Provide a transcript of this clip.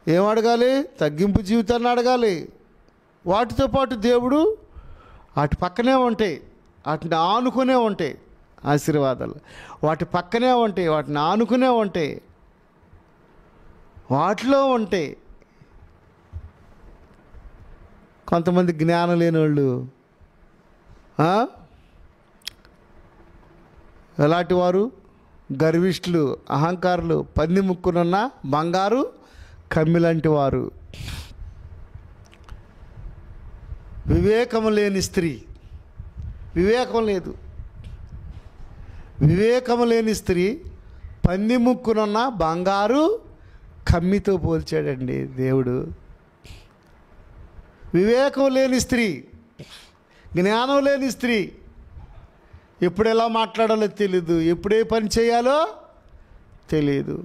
ఏం అడగాలి? తగ్గింపు జీవితాన్ని అడగాలి. వాటితో పాటు దేవుడు వాటి పక్కనే ఉంటాయి, వాటిని ఆనుకునే ఉంటాయి ఆశీర్వాదాలు. వాటి పక్కనే ఉంటాయి, వాటిని ఆనుకునే ఉంటాయి, వాటిలో ఉంటాయి. కొంతమంది జ్ఞానం లేని వాళ్ళు ఎలాంటి వారు? గర్విష్ఠులు, అహంకారులు, పంది ముక్కునున్న బంగారు కమ్మిలాంటి వారు. వివేకము లేని స్త్రీ, వివేకం లేదు. వివేకము లేని స్త్రీ పంది ముక్కునున్న బంగారు కమ్మితో పోల్చాడండి దేవుడు. వివేకం లేని స్త్రీ, జ్ఞానం లేని స్త్రీ, ఎప్పుడు ఎలా మాట్లాడాలో తెలీదు, ఎప్పుడే పని చేయాలో తెలియదు.